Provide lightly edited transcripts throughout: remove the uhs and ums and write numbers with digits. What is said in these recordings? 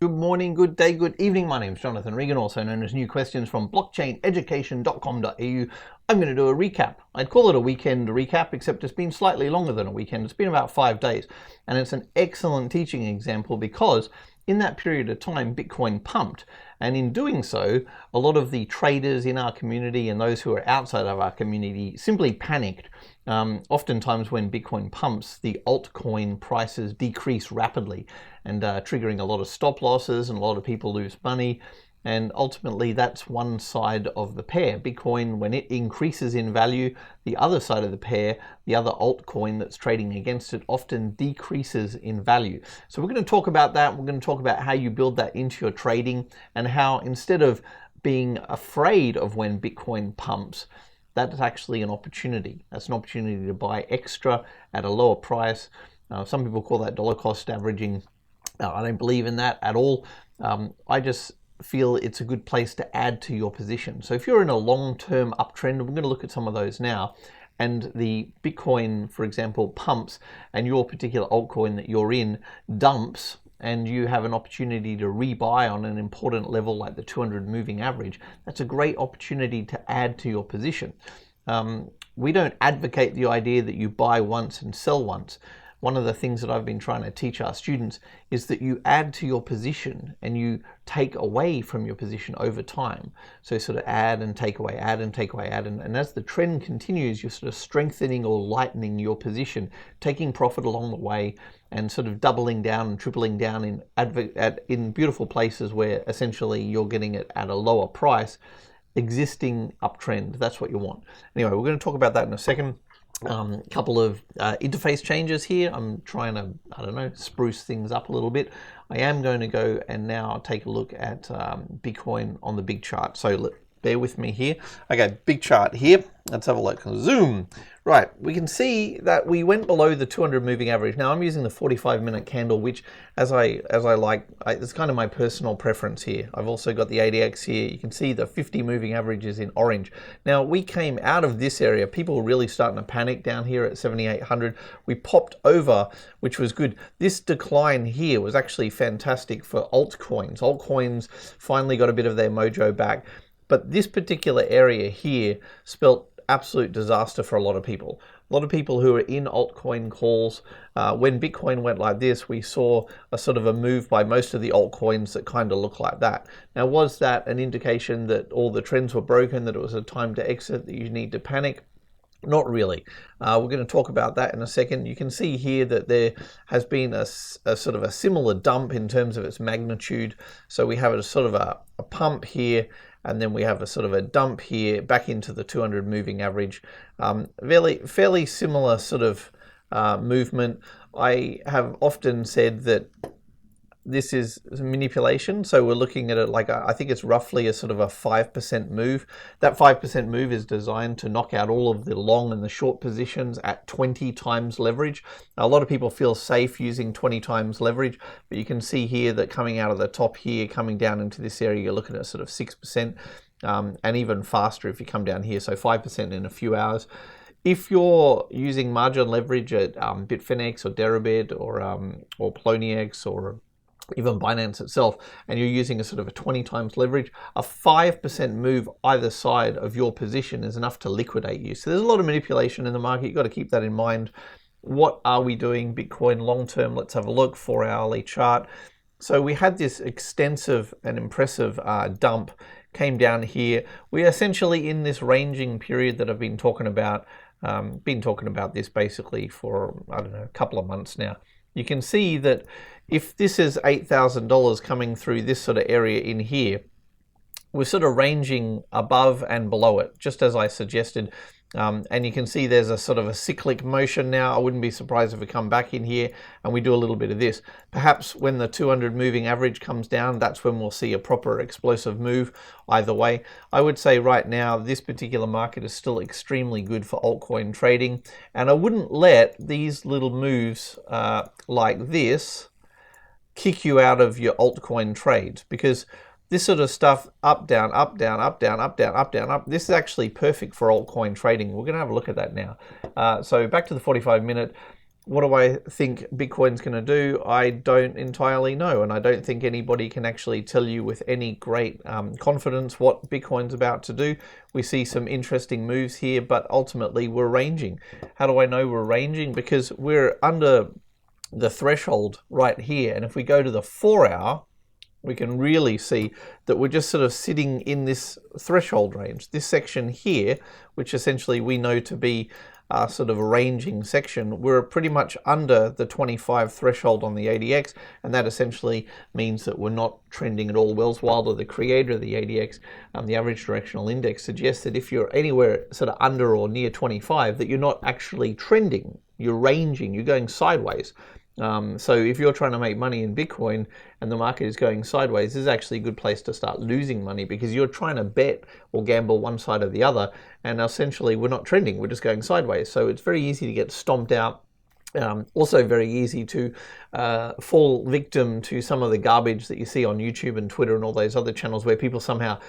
Good morning, good day, good evening. My name is Jonathan Regan, also known as New Questions from blockchaineducation.com.au. I'm going to do a recap. I'd call it a weekend recap, except it's been slightly longer than a weekend. It's been about 5 days, and it's an excellent teaching example because in that period of time, Bitcoin pumped. And in doing so, a lot of the traders in our community and those who are outside of our community simply panicked. Oftentimes when Bitcoin pumps, the altcoin prices decrease rapidly and triggering a lot of stop losses, and a lot of people lose money. And ultimately, that's one side of the pair. Bitcoin, when it increases in value, the other side of the pair, the other altcoin that's trading against it, often decreases in value. So we're going to talk about that. We're going to talk about how you build that into your trading, and how instead of being afraid of when Bitcoin pumps, that's actually an opportunity. That's an opportunity to buy extra at a lower price. Some people call that dollar cost averaging. I don't believe in that at all. I just feel it's a good place to add to your position. So if you're in a long-term uptrend, we're going to look at some of those now, and the Bitcoin, for example, pumps, and your particular altcoin that you're in dumps, and you have an opportunity to rebuy on an important level like the 200 moving average, that's a great opportunity to add to your position. We don't advocate the idea that you buy once and sell once. One of the things that I've been trying to teach our students is that you add to your position and you take away from your position over time. So sort of add and take away, add and take away, add. And as the trend continues, you're sort of strengthening or lightening your position, taking profit along the way, and sort of doubling down and tripling down in beautiful places where essentially you're getting it at a lower price, existing uptrend. That's what you want. Anyway, we're going to talk about that in a second. Couple of interface changes here. I'm trying to, spruce things up a little bit. I am going to go and now take a look at Bitcoin on the big chart. So bear with me here. Okay, big chart here. Let's have a look. Zoom. Right, we can see that we went below the 200 moving average. Now I'm using the 45-minute candle, which as I like, it's kind of my personal preference here. I've also got the ADX here. You can see the 50 moving average is in orange. Now we came out of this area. People were really starting to panic down here at 7,800. We popped over, which was good. This decline here was actually fantastic for altcoins. Altcoins finally got a bit of their mojo back. But this particular area here spelt absolute disaster for a lot of people. A lot of people who are in altcoin calls. When Bitcoin went like this, we saw a sort of a move by most of the altcoins that kind of look like that. Now, was that an indication that all the trends were broken, that it was a time to exit, that you need to panic? Not really. We're going to talk about that in a second. You can see here that there has been a sort of a similar dump in terms of its magnitude. So we have a sort of a pump here, and then we have a sort of a dump here back into the 200 moving average. Fairly similar sort of movement. I have often said that this is manipulation, so we're looking at it like I think it's roughly a sort of a 5% move. That 5% move is designed to knock out all of the long and the short positions at 20 times leverage. Now, a lot of people feel safe using 20 times leverage, but you can see here that coming out of the top here, coming down into this area, you're looking at sort of 6%, and even faster if you come down here, so 5% in a few hours. If you're using margin leverage at Bitfinex or Deribit or Poloniex or even Binance itself, and you're using a sort of a 20 times leverage, a 5% move either side of your position is enough to liquidate you. So there's a lot of manipulation in the market. You've got to keep that in mind. What are we doing Bitcoin long term? Let's have a look. 4-hourly chart. So we had this extensive and impressive dump, came down here. We're essentially in this ranging period that I've been talking about. This basically for, a couple of months now. You can see that if this is $8,000 coming through this sort of area in here, we're sort of ranging above and below it, just as I suggested. And you can see there's a sort of a cyclic motion now. I wouldn't be surprised if we come back in here and we do a little bit of this. Perhaps when the 200 moving average comes down, that's when we'll see a proper explosive move either way. I would say right now, this particular market is still extremely good for altcoin trading. And I wouldn't let these little moves like this kick you out of your altcoin trades, because this sort of stuff, up, down, up, down, up, down, up, down, up, down, up, this is actually perfect for altcoin trading. We're going to have a look at that now. So back to the 45-minute. what do I think Bitcoin's going to do? I don't entirely know, and I don't think anybody can actually tell you with any great confidence what Bitcoin's about to do. We see some interesting moves here, but ultimately we're ranging. How do I know we're ranging? Because we're under the threshold right here, and if we go to the 4-hour, we can really see that we're just sort of sitting in this threshold range. This section here, which essentially we know to be sort of a ranging section, we're pretty much under the 25 threshold on the ADX, and that essentially means that we're not trending at all. Wells Wilder, the creator of the ADX, the average directional index, suggests that if you're anywhere sort of under or near 25, that you're not actually trending, you're ranging, you're going sideways. So if you're trying to make money in Bitcoin and the market is going sideways, this is actually a good place to start losing money, because you're trying to bet or gamble one side or the other, and essentially we're not trending, we're just going sideways. So it's very easy to get stomped out. Also very easy to fall victim to some of the garbage that you see on YouTube and Twitter and all those other channels where people somehow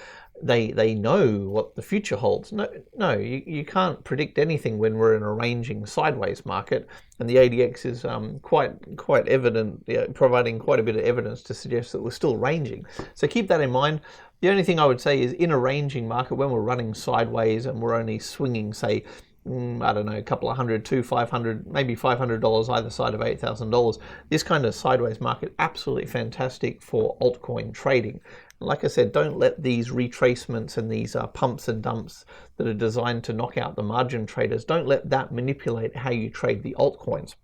they know what the future holds. No, you can't predict anything when we're in a ranging sideways market, and the ADX is quite evident, providing quite a bit of evidence to suggest that we're still ranging. So keep that in mind. The only thing I would say is, in a ranging market, when we're running sideways and we're only swinging, say, I don't know, a couple of hundred to 500, maybe $500 either side of $8,000. This kind of sideways market, absolutely fantastic for altcoin trading. Like I said, don't let these retracements and these pumps and dumps that are designed to knock out the margin traders, don't let that manipulate how you trade the altcoins.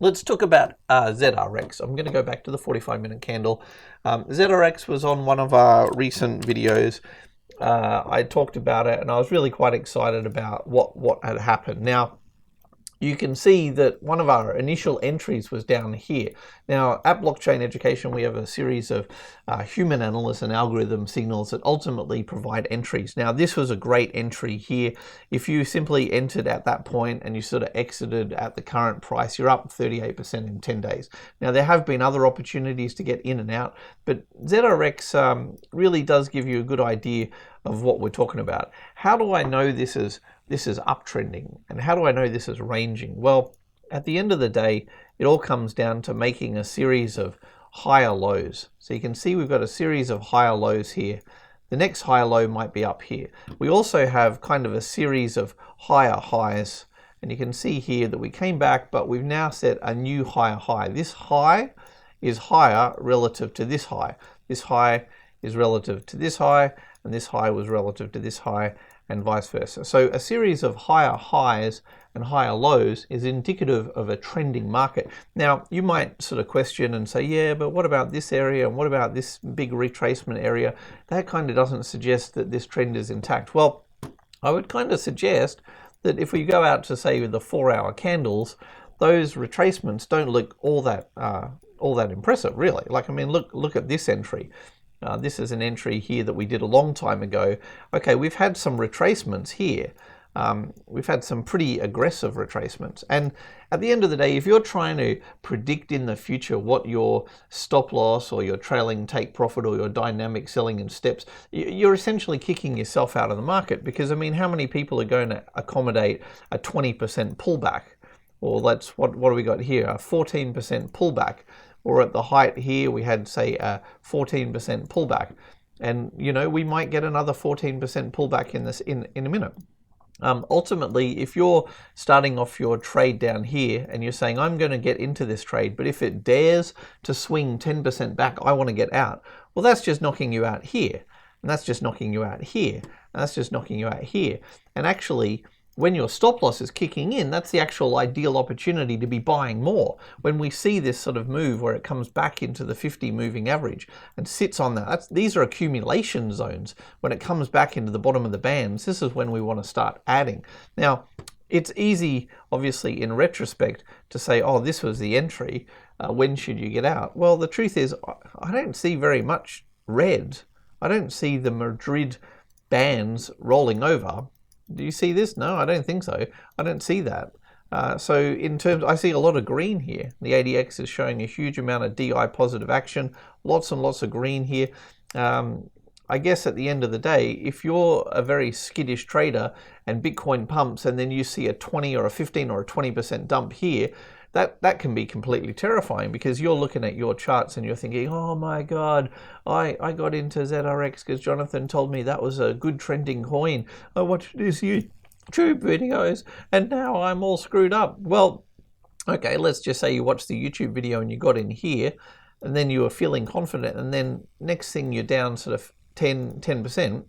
Let's talk about ZRX. I'm going to go back to the 45-minute candle. ZRX was on one of our recent videos. I talked about it, and I was really quite excited about what had happened. Now, you can see that one of our initial entries was down here. Now, at Blockchain Education, we have a series of human analysis and algorithm signals that ultimately provide entries. Now, this was a great entry here. If you simply entered at that point and you sort of exited at the current price, you're up 38% in 10 days. Now, there have been other opportunities to get in and out, but ZRX really does give you a good idea of what we're talking about. How do I know this is uptrending, and how do I know this is ranging? Well, at the end of the day, it all comes down to making a series of higher lows. So you can see we've got a series of higher lows here. The next higher low might be up here. We also have kind of a series of higher highs, and you can see here that we came back, but we've now set a new higher high. This high is higher relative to this high. This high is relative to this high, and this high was relative to this high, and vice versa. So a series of higher highs and higher lows is indicative of a trending market. Now, you might sort of question and say, yeah, but what about this area, and what about this big retracement area? That kind of doesn't suggest that this trend is intact. Well, I would kind of suggest that if we go out to, say, the 4-hour candles, those retracements don't look all that impressive, really. Like, I mean, look at this entry. This is an entry here that we did a long time ago. Okay, we've had some retracements here. We've had some pretty aggressive retracements. And at the end of the day, if you're trying to predict in the future what your stop loss or your trailing take profit or your dynamic selling in steps, you're essentially kicking yourself out of the market. Because, I mean, how many people are going to accommodate a 20% pullback? Or let's, what do we got here? A 14% pullback. Or at the height here, we had, say, a 14% pullback. And, you know, we might get another 14% pullback in this in a minute. Ultimately, if you're starting off your trade down here and you're saying, I'm going to get into this trade, but if it dares to swing 10% back, I want to get out. Well, that's just knocking you out here. And that's just knocking you out here. And that's just knocking you out here. And actually, when your stop loss is kicking in, that's the actual ideal opportunity to be buying more. When we see this sort of move where it comes back into the 50 moving average and sits on that, these are accumulation zones. When it comes back into the bottom of the bands, this is when we want to start adding. Now, it's easy, obviously, in retrospect to say, oh, this was the entry. When should you get out? Well, the truth is, I don't see very much red. I don't see the Madrid bands rolling over. Do you see this? No, I don't think so. I don't see that. So in terms, I see a lot of green here. The ADX is showing a huge amount of DI positive action, lots and lots of green here. I guess at the end of the day, if you're a very skittish trader and Bitcoin pumps and then you see a 20 or a 15 or a 20% dump here, that can be completely terrifying, because you're looking at your charts and you're thinking, oh my God, I got into ZRX because Jonathan told me that was a good trending coin. I watched his YouTube videos and now I'm all screwed up. Well, okay, let's just say you watched the YouTube video and you got in here and then you were feeling confident, and then next thing you're down sort of 10%,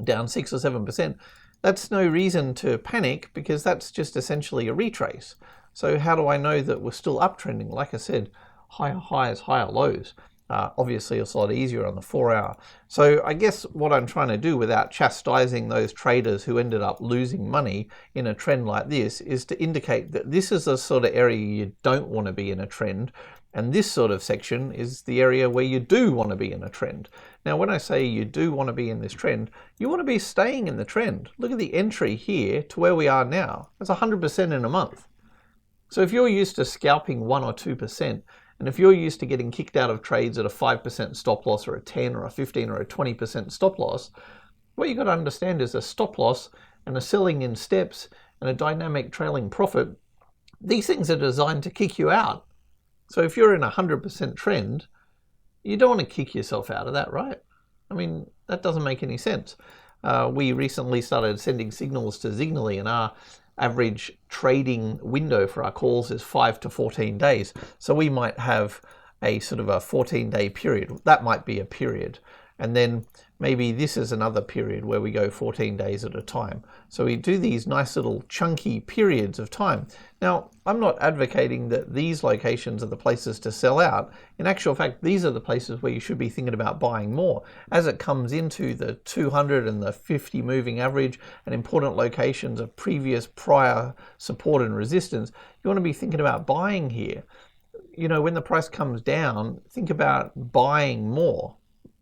down 6 or 7%. That's no reason to panic, because that's just essentially a retrace. So how do I know that we're still uptrending? Like I said, higher highs, higher lows. Obviously, it's a lot easier on the 4 hour. So I guess what I'm trying to do, without chastising those traders who ended up losing money in a trend like this, is to indicate that this is the sort of area you don't want to be in a trend. And this sort of section is the area where you do want to be in a trend. Now, when I say you do want to be in this trend, you want to be staying in the trend. Look at the entry here to where we are now. That's 100% in a month. So if you're used to scalping 1 or 2%, and if you're used to getting kicked out of trades at a 5% stop loss, or a 10 or a 15 or a 20% stop loss, what you've got to understand is a stop loss and a selling in steps and a dynamic trailing profit, these things are designed to kick you out. So if you're in a 100% trend, you don't want to kick yourself out of that, right? I mean, that doesn't make any sense. We recently started sending signals to Zignally, and our average trading window for our calls is 5 to 14 days. So we might have a sort of a 14-day period. That might be a period. And then maybe this is another period where we go 14 days at a time. So we do these nice little chunky periods of time. Now, I'm not advocating that these locations are the places to sell out. In actual fact, these are the places where you should be thinking about buying more. As it comes into the 200 and the 50 moving average and important locations of prior support and resistance, you want to be thinking about buying here. You know, when the price comes down, think about buying more,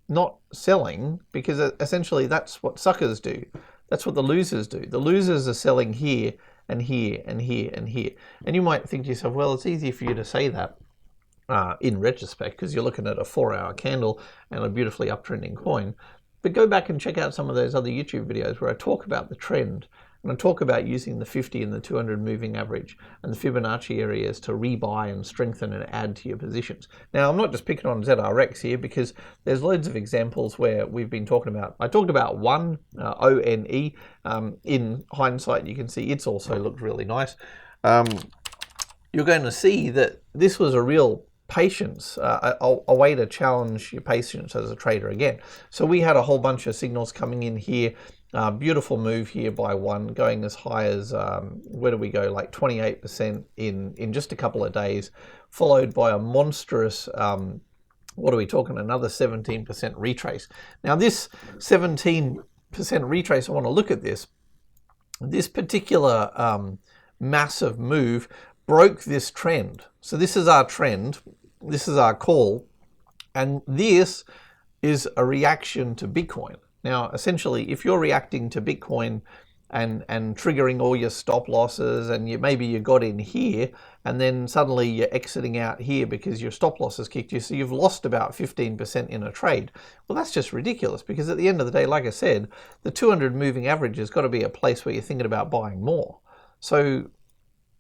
not selling, because essentially that's what suckers do. That's what the losers do. The losers are selling here and here and here and here. And you might think to yourself, well, it's easy for you to say that in retrospect, because you're looking at a 4-hour candle and a beautifully uptrending coin. But go back and check out some of those other YouTube videos where I talk about the trend, and I talk about using the 50 and the 200 moving average and the Fibonacci areas to rebuy and strengthen and add to your positions. Now, I'm not just picking on ZRX here, because there's loads of examples where we've been talking about. I talked about one, ONE. In hindsight, you can see it's also looked really nice. You're going to see that this was a real patience, a way to challenge your patience as a trader again. So we had a whole bunch of signals coming in here. Beautiful move here by one, going as high as, where do we go, like 28% in just a couple of days, followed by a monstrous, what are we talking, another 17% retrace. Now this 17% retrace, I want to look at this. This particular massive move broke this trend. So this is our trend, this is our call, and this is a reaction to Bitcoin. Now, essentially, if you're reacting to Bitcoin and triggering all your stop losses, and maybe you got in here, and then suddenly you're exiting out here because your stop losses kicked you, so you've lost about 15% in a trade. Well, that's just ridiculous, because at the end of the day, like I said, the 200 moving average has got to be a place where you're thinking about buying more. So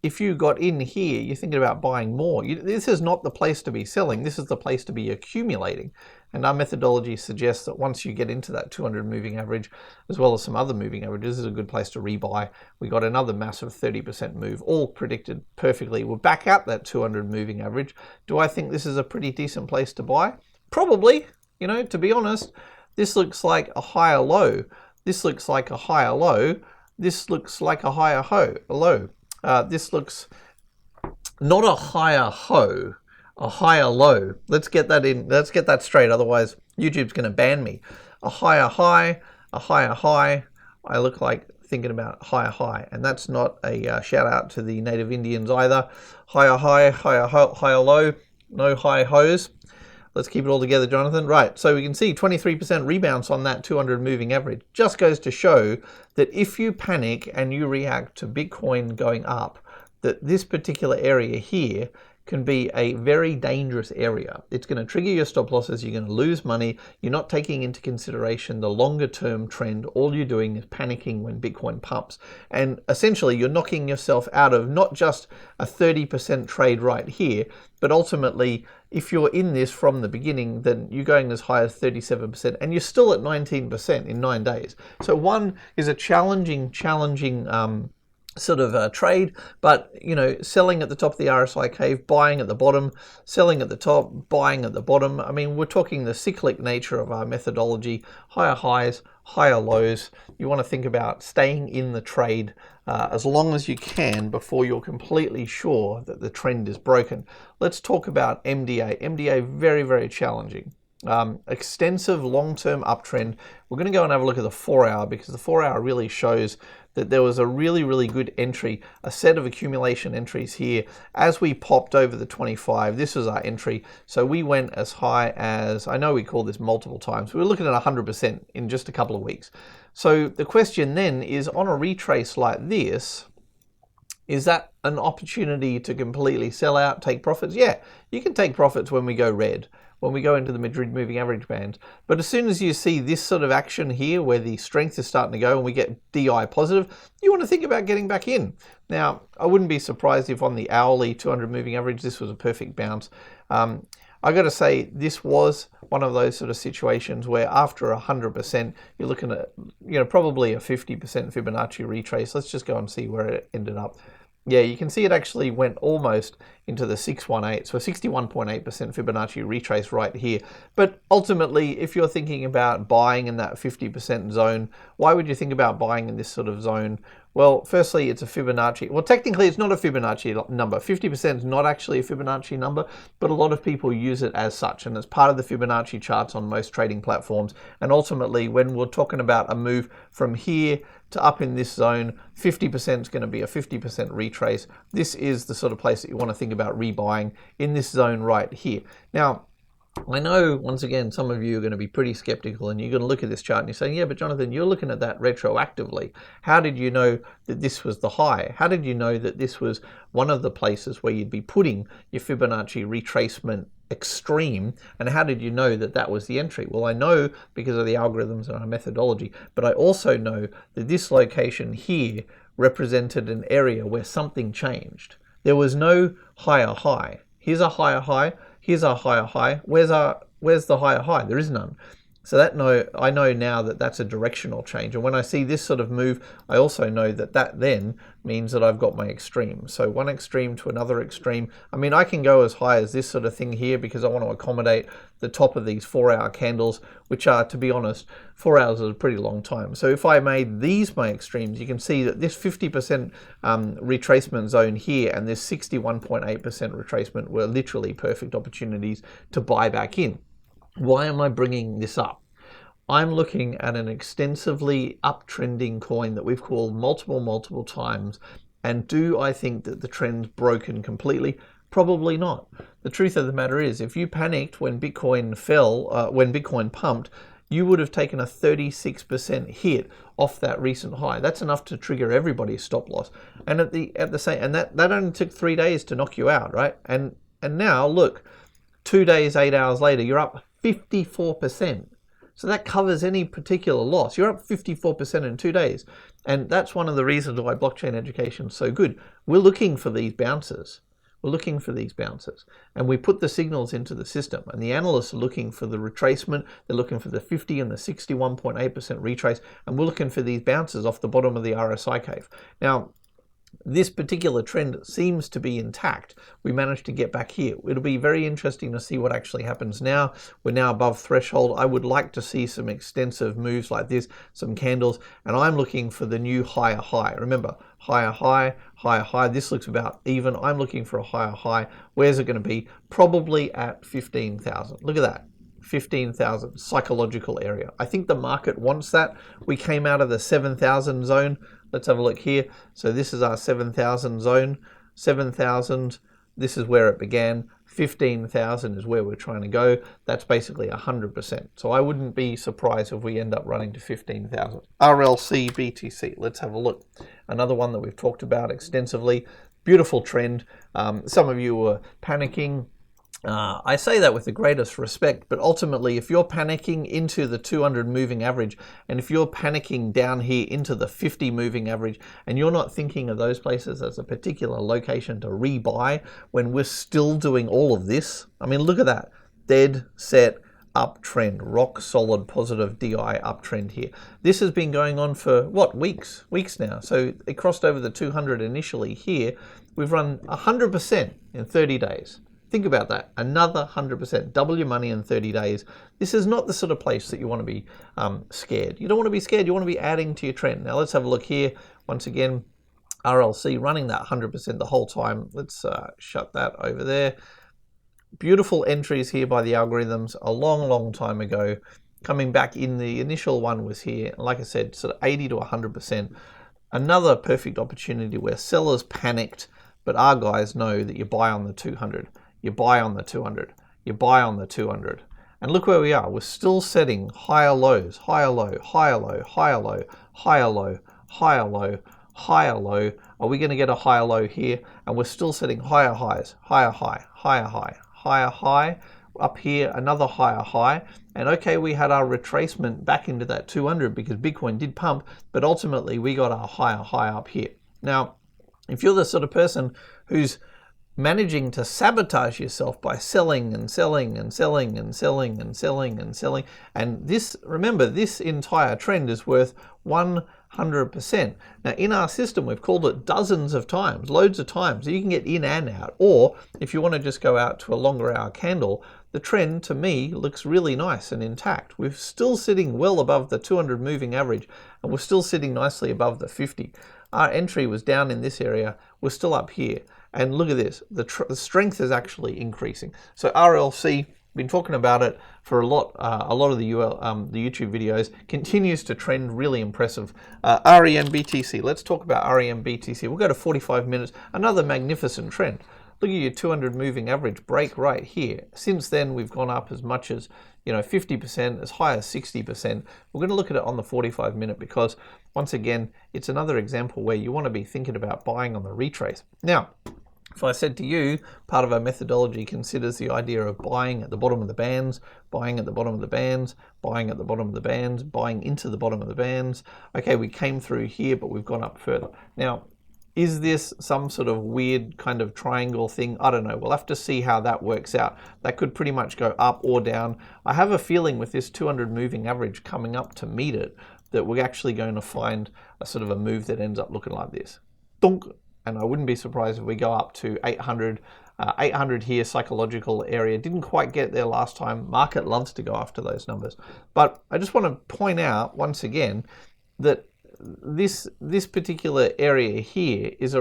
if you got in here, you're thinking about buying more. This is not the place to be selling. This is the place to be accumulating. And our methodology suggests that once you get into that 200 moving average, as well as some other moving averages, this is a good place to rebuy. We got another massive 30% move, all predicted perfectly. We're back at that 200 moving average. Do I think this is a pretty decent place to buy? Probably. You know, to be honest, this looks like a higher low. This looks like a higher low. This looks like a higher low. This looks not a higher ho, a higher low. Let's get that in. Let's get that straight. Otherwise, YouTube's going to ban me. A higher high, a higher high. I look like thinking about higher high, and that's not a shout out to the native Indians either. Higher high, higher low. No high hoes. Let's keep it all together, Jonathan. Right, so we can see 23% rebounds on that 200 moving average. Just goes to show that if you panic and you react to Bitcoin going up, that this particular area here can be a very dangerous area. It's going to trigger your stop losses. You're going to lose money. You're not taking into consideration the longer term trend. All you're doing is panicking when Bitcoin pumps. And essentially you're knocking yourself out of not just a 30% trade right here, but ultimately if you're in this from the beginning, then you're going as high as 37% and you're still at 19% in 9 days. So one is a challenging sort of trade, but you know, selling at the top of the RSI cave, buying at the bottom, selling at the top, buying at the bottom. I mean, we're talking the cyclic nature of our methodology, higher highs, higher lows. You want to think about staying in the trade as long as you can before you're completely sure that the trend is broken. Let's talk about MDA. MDA, very, very challenging. Extensive long-term uptrend. We're going to go and have a look at the 4-hour, because the 4-hour really shows that there was a really, really good entry, a set of accumulation entries here. As we popped over the 25, this was our entry. So we went as high as, I know we called this multiple times, we were looking at 100% in just a couple of weeks. So the question then is, on a retrace like this, is that an opportunity to completely sell out, take profits? Yeah, you can take profits when we go red, when we go into the Madrid moving average band. But as soon as you see this sort of action here where the strength is starting to go and we get DI positive, you want to think about getting back in. Now, I wouldn't be surprised if on the hourly 200 moving average, this was a perfect bounce. I got to say, this was one of those sort of situations where after 100%, you're looking at, you know, probably a 50% Fibonacci retrace. Let's just go and see where it ended up. Yeah, you can see it actually went almost into the 618, so 61.8% Fibonacci retrace right here. But ultimately, if you're thinking about buying in that 50% zone, why would you think about buying in this sort of zone? Well, firstly, it's a Fibonacci. Well, technically, it's not a Fibonacci number. 50% is not actually a Fibonacci number, but a lot of people use it as such, and it's part of the Fibonacci charts on most trading platforms. And ultimately, when we're talking about a move from here to up in this zone, 50% is going to be a 50% retrace. This is the sort of place that you want to think about rebuying in this zone right here. Now, I know, once again, some of you are going to be pretty skeptical and you're going to look at this chart and you're saying, yeah, but Jonathan, you're looking at that retroactively. How did you know that this was the high? How did you know that this was one of the places where you'd be putting your Fibonacci retracement extreme? And how did you know that that was the entry? Well, I know because of the algorithms and our methodology, but I also know that this location here represented an area where something changed. There was no higher high. Here's a higher high. Here's our higher high. Where's the higher high? There is none. So I know now that that's a directional change. And when I see this sort of move, I also know that that then means that I've got my extreme. So one extreme to another extreme. I mean, I can go as high as this sort of thing here because I want to accommodate the top of these 4-hour candles, which are, to be honest, 4 hours is a pretty long time. So if I made these my extremes, you can see that this 50% retracement zone here and this 61.8% retracement were literally perfect opportunities to buy back in. Why am I bringing this up? I'm looking at an extensively uptrending coin that we've called multiple times. And do I think that the trend's broken completely? Probably not. The truth of the matter is, if you panicked when Bitcoin fell, when Bitcoin pumped, you would have taken a 36% hit off that recent high. That's enough to trigger everybody's stop loss. And at the same, and that only took 3 days to knock you out, right? And now look, 2 days, 8 hours later, you're up 54%. So that covers any particular loss. You're up 54% in 2 days. And that's one of the reasons why blockchain education is so good. We're looking for these bounces. We're looking for these bounces. And we put the signals into the system. And the analysts are looking for the retracement. They're looking for the 50 and the 61.8% retrace. And we're looking for these bounces off the bottom of the RSI cave. Now, this particular trend seems to be intact. We managed to get back here. It'll be very interesting to see what actually happens now. We're now above threshold. I would like to see some extensive moves like this, some candles, and I'm looking for the new higher high. Remember, higher high, higher high. This looks about even. I'm looking for a higher high. Where's it going to be? Probably at 15,000. Look at that. 15,000 psychological area. I think the market wants that. We came out of the 7,000 zone. Let's have a look here. So this is our 7,000 zone. 7,000, this is where it began. 15,000 is where we're trying to go. That's basically 100%. So I wouldn't be surprised if we end up running to 15,000. RLC BTC, let's have a look. Another one that we've talked about extensively. Beautiful trend. Some of you were panicking. I say that with the greatest respect, but ultimately if you're panicking into the 200 moving average, and if you're panicking down here into the 50 moving average, and you're not thinking of those places as a particular location to rebuy when we're still doing all of this, I mean, look at that. Dead set uptrend, rock solid positive DI uptrend here. This has been going on for what, weeks now. So it crossed over the 200 initially here. We've run 100% in 30 days. Think about that, another 100%, double your money in 30 days. This is not the sort of place that you want to be scared. You don't want to be scared, you want to be adding to your trend. Now let's have a look here. Once again, RLC running that 100% the whole time. Let's shut that over there. Beautiful entries here by the algorithms a long time ago. Coming back in, the initial one was here. Like I said, sort of 80 to 100%. Another perfect opportunity where sellers panicked, but our guys know that you buy on the 200. You buy on the 200, you buy on the 200. And look where we are. We're still setting higher lows, higher low, higher low, higher low, higher low, higher low, higher low. Are we going to get a higher low here? And we're still setting higher highs, higher high, higher high, higher high. Up here, another higher high. And okay, we had our retracement back into that 200 because Bitcoin did pump, but ultimately we got our higher high up here. Now, if you're the sort of person who's managing to sabotage yourself by selling and selling and selling and selling and selling and selling. And this, remember, this entire trend is worth 100%. Now in our system, we've called it dozens of times, loads of times. So you can get in and out. Or if you want to just go out to a longer hour candle, the trend to me looks really nice and intact. We're still sitting well above the 200 moving average, and we're still sitting nicely above the 50. Our entry was down in this area. We're still up here. And look at this, the strength is actually increasing. So RLC, been talking about it for a lot of the YouTube videos, continues to trend really impressive. REM BTC, let's talk about REM BTC. We'll go to 45 minutes, another magnificent trend. Look at your 200 moving average break right here. Since then, we've gone up as much as 50%, as high as 60%. We're going to look at it on the 45 minute because, once again, it's another example where you want to be thinking about buying on the retrace. Now, if I said to you, part of our methodology considers the idea of buying at the bottom of the bands, buying at the bottom of the bands, buying at the bottom of the bands, buying into the bottom of the bands. Okay, we came through here, but we've gone up further. Now, is this some sort of weird kind of triangle thing? I don't know. We'll have to see how that works out. That could pretty much go up or down. I have a feeling with this 200 moving average coming up to meet it, that we're actually going to find a sort of a move that ends up looking like this. Dunk. And I wouldn't be surprised if we go up to 800. 800 here, psychological area. Didn't quite get there last time. Market loves to go after those numbers. But I just want to point out once again that this particular area here is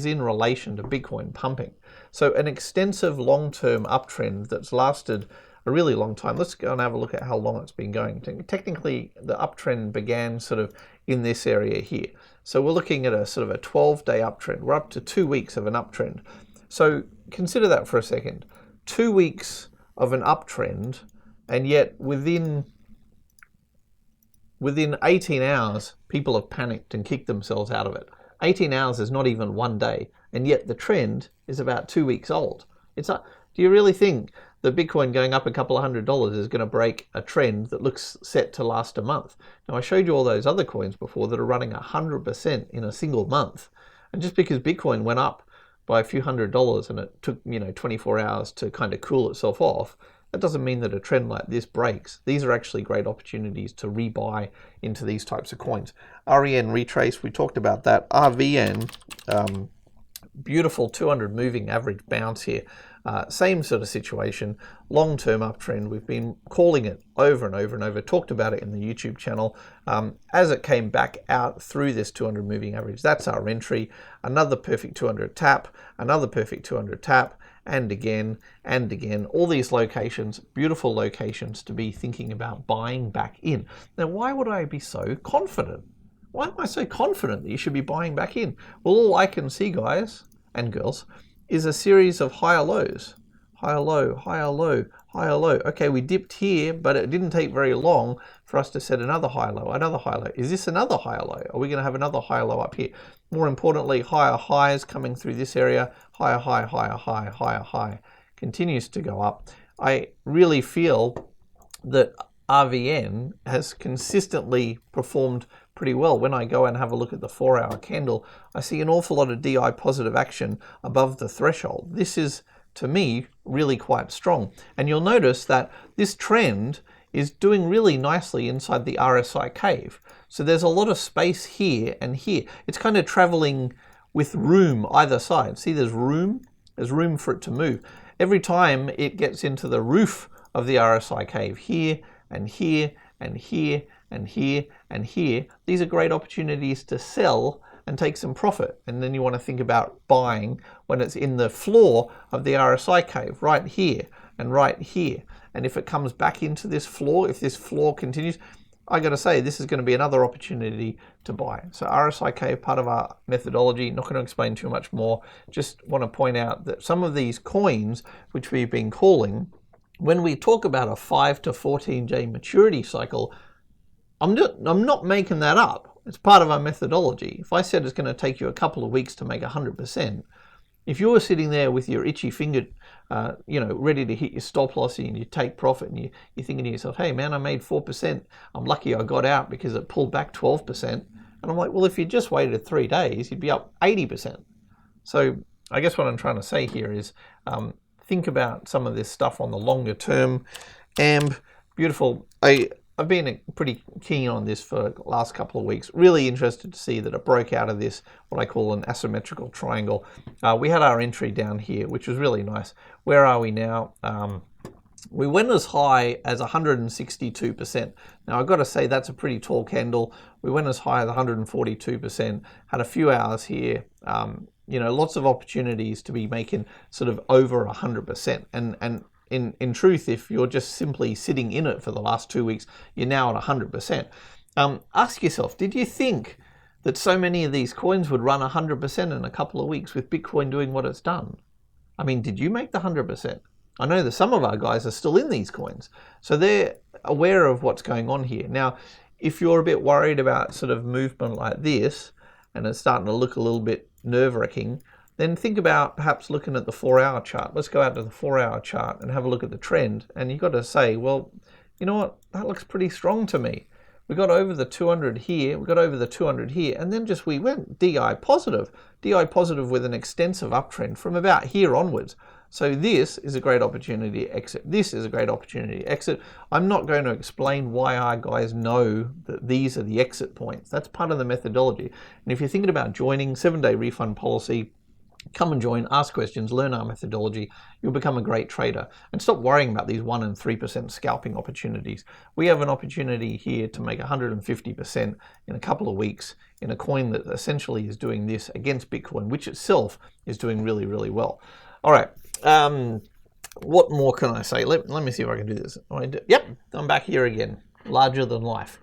in relation to Bitcoin pumping. So an extensive long-term uptrend that's lasted a really long time. Let's go and have a look at how long it's been going. Technically, the uptrend began sort of in this area here. So we're looking at a sort of a 12-day uptrend. We're up to 2 weeks of an uptrend. So consider that for a second. 2 weeks of an uptrend, and yet within 18 hours, people have panicked and kicked themselves out of it. 18 hours is not even 1 day, and yet the trend is about 2 weeks old. It's not, do you really think that Bitcoin going up a couple of $100 is going to break a trend that looks set to last a month? Now, I showed you all those other coins before that are running 100% in a single month. And just because Bitcoin went up by a few $100s and it took 24 hours to kind of cool itself off, that doesn't mean that a trend like this breaks. These are actually great opportunities to rebuy into these types of coins. REN retrace, we talked about that. RVN, beautiful 200 moving average bounce here. Same sort of situation, long-term uptrend. We've been calling it over and over and over, talked about it in the YouTube channel. As it came back out through this 200 moving average, that's our entry. Another perfect 200 tap, another perfect 200 tap, and again, all these locations, beautiful locations to be thinking about buying back in. Now, why would I be so confident? Why am I so confident that you should be buying back in? Well, all I can see, guys and girls, is a series of higher lows, higher low, higher low, higher low. Okay, we dipped here, but it didn't take very long for us to set another higher low, another higher low. Is this another higher low? Are we going to have another higher low up here? More importantly, higher highs coming through this area, higher high, higher high, higher high, continues to go up. I really feel that RVN has consistently performed pretty well. When I go and have a look at the 4-hour candle, I see an awful lot of DI positive action above the threshold. This is, to me, really quite strong. And you'll notice that this trend is doing really nicely inside the RSI cave. So there's a lot of space here and here. It's kind of traveling with room either side. See, there's room for it to move. Every time it gets into the roof of the RSI cave, here and here and here and here and here, these are great opportunities to sell and take some profit. And then you want to think about buying when it's in the floor of the RSI cave, right here and right here. And if it comes back into this floor, if this floor continues, I got to say, this is going to be another opportunity to buy. So RSI cave, part of our methodology, not going to explain too much more. Just want to point out that some of these coins, which we've been calling, when we talk about a 5 to 14-day maturity cycle, I'm not making that up. It's part of our methodology. If I said it's going to take you a couple of weeks to make 100%, if you were sitting there with your itchy finger, ready to hit your stop loss and you take profit and you're thinking to yourself, hey man, I made 4%. I'm lucky I got out because it pulled back 12%. And I'm like, well, if you just waited 3 days, you'd be up 80%. So I guess what I'm trying to say here is think about some of this stuff on the longer term. And beautiful. I've been pretty keen on this for the last couple of weeks. Really interested to see that it broke out of this, what I call an asymmetrical triangle. We had our entry down here, which was really nice. Where are we now? We went as high as 162%. Now I've got to say that's a pretty tall candle. We went as high as 142%, had a few hours here. Lots of opportunities to be making sort of over 100%. And in truth, if you're just simply sitting in it for the last 2 weeks, you're now at 100%. Ask yourself, did you think that so many of these coins would run 100% in a couple of weeks with Bitcoin doing what it's done? I mean, did you make the 100%? I know that some of our guys are still in these coins, so they're aware of what's going on here. Now, if you're a bit worried about sort of movement like this, and it's starting to look a little bit nerve-wracking, then think about perhaps looking at the 4-hour chart. Let's go out to the 4-hour chart and have a look at the trend. And you've got to say, well, you know what? That looks pretty strong to me. We got over the 200 here, we got over the 200 here, and then we went DI positive with an extensive uptrend from about here onwards. So this is a great opportunity to exit. This is a great opportunity to exit. I'm not going to explain why our guys know that these are the exit points. That's part of the methodology. And if you're thinking about joining 7-day refund policy, come and join, ask questions, learn our methodology. You'll become a great trader. And stop worrying about these 1% and 3% scalping opportunities. We have an opportunity here to make 150% in a couple of weeks in a coin that essentially is doing this against Bitcoin, which itself is doing really, really well. All right. What more can I say? Let me see if I can do this. Yep, I'm back here again. Larger than life.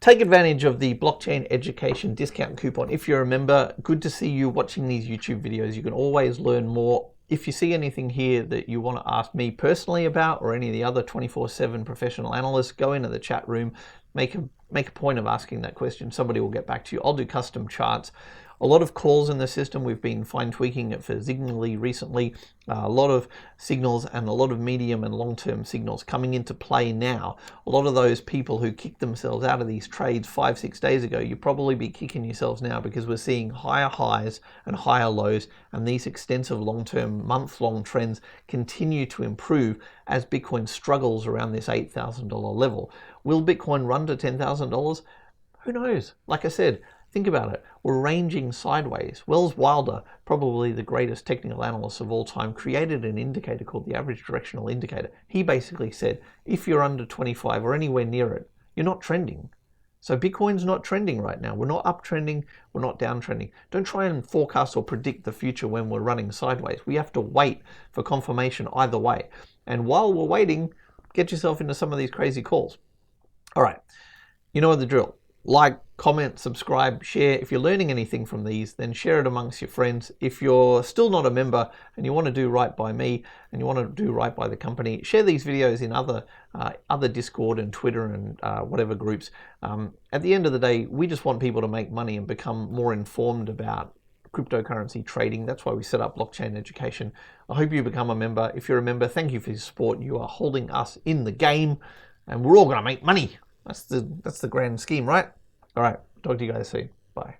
Take advantage of the blockchain education discount coupon. If you're a member, good to see you watching these YouTube videos. You can always learn more. If you see anything here that you want to ask me personally about, or any of the other 24/7 professional analysts, go into the chat room, make a point of asking that question. Somebody will get back to you. I'll do custom charts. A lot of calls in the system. We've been fine tweaking it for Signally recently. A lot of signals and a lot of medium and long-term signals coming into play now. A lot of those people who kicked themselves out of these trades 5-6 days ago, you probably be kicking yourselves now, because we're seeing higher highs and higher lows, and these extensive long-term, month-long trends continue to improve as Bitcoin struggles around this $8,000 level. Will Bitcoin run to $10,000? Who knows? Like I said, think about it. We're ranging sideways. Wells Wilder, probably the greatest technical analyst of all time, created an indicator called the average directional indicator. He basically said, if you're under 25 or anywhere near it, you're not trending. So Bitcoin's not trending right now. We're not uptrending. We're not downtrending. Don't try and forecast or predict the future when we're running sideways. We have to wait for confirmation either way. And while we're waiting, get yourself into some of these crazy calls. All right. You know the drill. like, comment, subscribe, share. If you're learning anything from these, then share it amongst your friends. If you're still not a member and you want to do right by me and you want to do right by the company, share these videos in other Discord and Twitter and whatever groups. At the end of the day, we just want people to make money and become more informed about cryptocurrency trading. That's why we set up Blockchain Education. I hope you become a member. If you're a member, thank you for your support. You are holding us in the game, and we're all going to make money. That's the grand scheme, right? All right, talk to you guys soon. Bye.